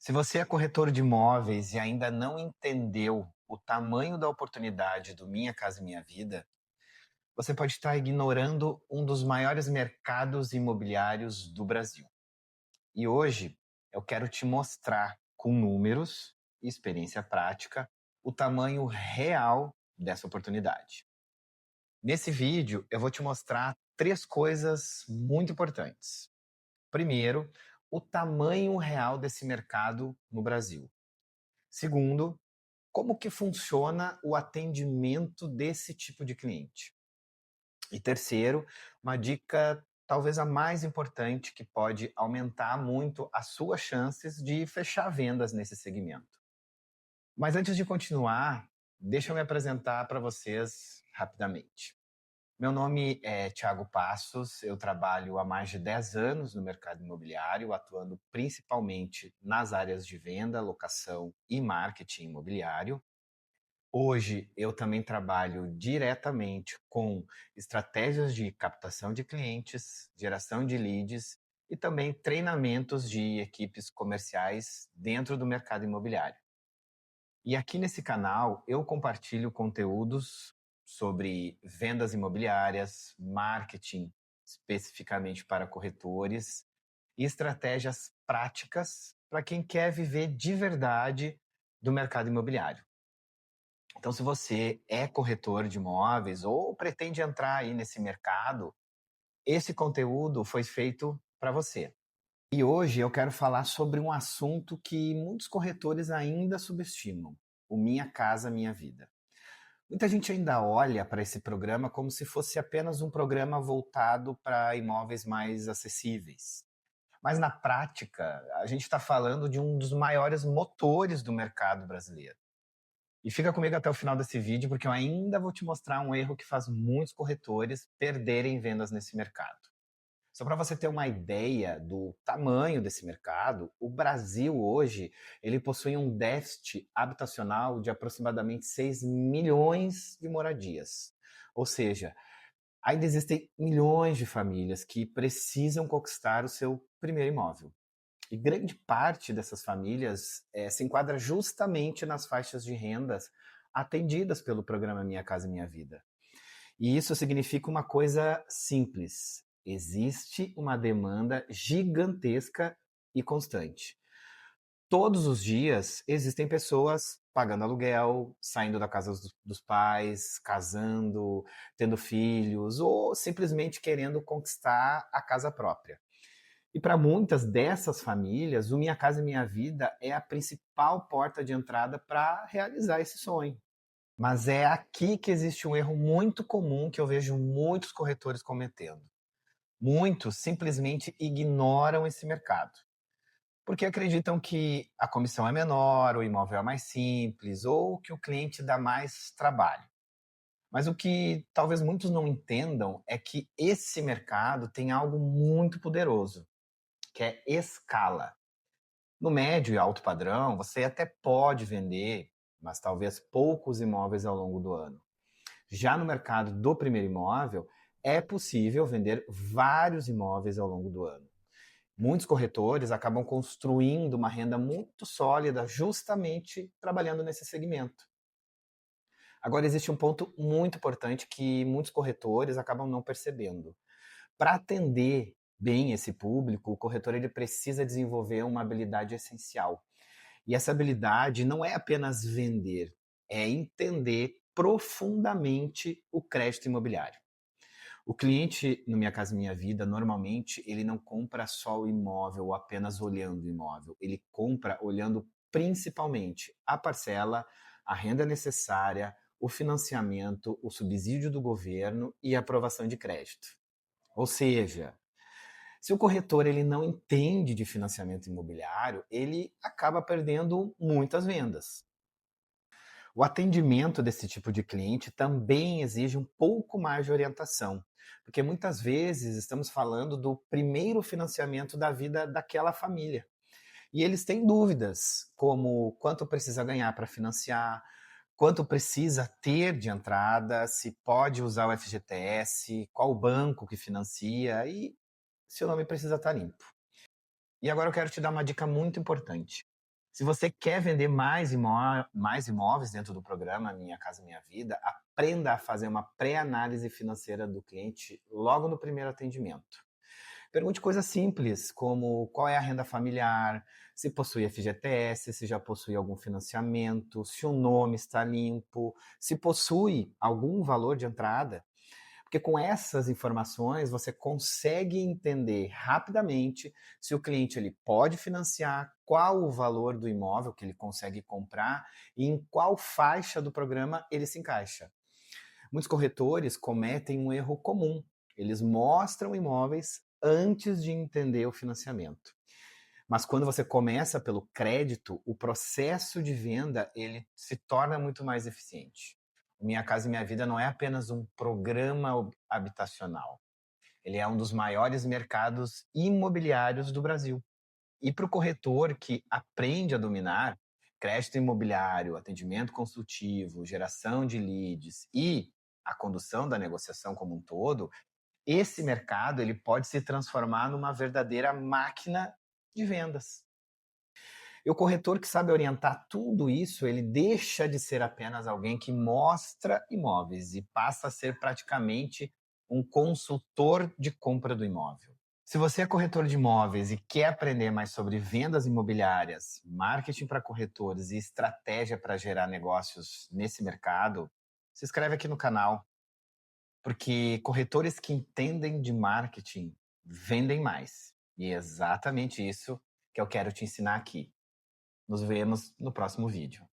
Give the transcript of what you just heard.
Se você é corretor de imóveis e ainda não entendeu o tamanho da oportunidade do Minha Casa Minha Vida, você pode estar ignorando um dos maiores mercados imobiliários do Brasil. E hoje eu quero te mostrar com números e experiência prática o tamanho real dessa oportunidade. Nesse vídeo eu vou te mostrar três coisas muito importantes. Primeiro, o tamanho real desse mercado no Brasil. Segundo, como que funciona o atendimento desse tipo de cliente? E terceiro, uma dica talvez a mais importante que pode aumentar muito as suas chances de fechar vendas nesse segmento. Mas antes de continuar, deixa eu me apresentar para vocês rapidamente. Meu nome é Thiago Passos, eu trabalho há mais de 10 anos no mercado imobiliário, atuando principalmente nas áreas de venda, locação e marketing imobiliário. Hoje eu também trabalho diretamente com estratégias de captação de clientes, geração de leads e também treinamentos de equipes comerciais dentro do mercado imobiliário. E aqui nesse canal eu compartilho conteúdos sobre vendas imobiliárias, marketing especificamente para corretores e estratégias práticas para quem quer viver de verdade do mercado imobiliário. Então, se você é corretor de imóveis ou pretende entrar aí nesse mercado, esse conteúdo foi feito para você. E hoje eu quero falar sobre um assunto que muitos corretores ainda subestimam: o Minha Casa Minha Vida. Muita gente ainda olha para esse programa como se fosse apenas um programa voltado para imóveis mais acessíveis. Mas na prática, a gente está falando de um dos maiores motores do mercado brasileiro. E fica comigo até o final desse vídeo, porque eu ainda vou te mostrar um erro que faz muitos corretores perderem vendas nesse mercado. Só para você ter uma ideia do tamanho desse mercado, o Brasil hoje ele possui um déficit habitacional de aproximadamente 6 milhões de moradias. Ou seja, ainda existem milhões de famílias que precisam conquistar o seu primeiro imóvel. E grande parte dessas famílias se enquadra justamente nas faixas de rendas atendidas pelo programa Minha Casa Minha Vida. E isso significa uma coisa simples: existe uma demanda gigantesca e constante. Todos os dias existem pessoas pagando aluguel, saindo da casa dos pais, casando, tendo filhos ou simplesmente querendo conquistar a casa própria. E para muitas dessas famílias, o Minha Casa Minha Vida é a principal porta de entrada para realizar esse sonho. Mas é aqui que existe um erro muito comum que eu vejo muitos corretores cometendo. Muitos simplesmente ignoram esse mercado, porque acreditam que a comissão é menor, o imóvel é mais simples ou que o cliente dá mais trabalho. Mas o que talvez muitos não entendam é que esse mercado tem algo muito poderoso, que é escala. No médio e alto padrão, você até pode vender, mas talvez poucos imóveis ao longo do ano. Já no mercado do primeiro imóvel, é possível vender vários imóveis ao longo do ano. Muitos corretores acabam construindo uma renda muito sólida justamente trabalhando nesse segmento. Agora, existe um ponto muito importante que muitos corretores acabam não percebendo. Para atender bem esse público, o corretor ele precisa desenvolver uma habilidade essencial. E essa habilidade não é apenas vender, é entender profundamente o crédito imobiliário. O cliente no Minha Casa Minha Vida, normalmente, ele não compra só o imóvel ou apenas olhando o imóvel. Ele compra olhando principalmente a parcela, a renda necessária, o financiamento, o subsídio do governo e a aprovação de crédito. Ou seja, se o corretor ele não entende de financiamento imobiliário, ele acaba perdendo muitas vendas. O atendimento desse tipo de cliente também exige um pouco mais de orientação, porque muitas vezes estamos falando do primeiro financiamento da vida daquela família. E eles têm dúvidas, como quanto precisa ganhar para financiar, quanto precisa ter de entrada, se pode usar o FGTS, qual banco que financia e se o nome precisa estar limpo. E agora eu quero te dar uma dica muito importante. Se você quer vender mais imóveis dentro do programa Minha Casa Minha Vida, aprenda a fazer uma pré-análise financeira do cliente logo no primeiro atendimento. Pergunte coisas simples, como qual é a renda familiar, se possui FGTS, se já possui algum financiamento, se o nome está limpo, se possui algum valor de entrada. Porque com essas informações você consegue entender rapidamente se o cliente ele pode financiar, qual o valor do imóvel que ele consegue comprar e em qual faixa do programa ele se encaixa. Muitos corretores cometem um erro comum. Eles mostram imóveis antes de entender o financiamento. Mas quando você começa pelo crédito, o processo de venda ele se torna muito mais eficiente. O Minha Casa Minha Vida não é apenas um programa habitacional. Ele é um dos maiores mercados imobiliários do Brasil. E para o corretor que aprende a dominar crédito imobiliário, atendimento consultivo, geração de leads e a condução da negociação como um todo, esse mercado ele pode se transformar numa verdadeira máquina de vendas. E o corretor que sabe orientar tudo isso, ele deixa de ser apenas alguém que mostra imóveis e passa a ser praticamente um consultor de compra do imóvel. Se você é corretor de imóveis e quer aprender mais sobre vendas imobiliárias, marketing para corretores e estratégia para gerar negócios nesse mercado, se inscreve aqui no canal, porque corretores que entendem de marketing vendem mais. E é exatamente isso que eu quero te ensinar aqui. Nos vemos no próximo vídeo.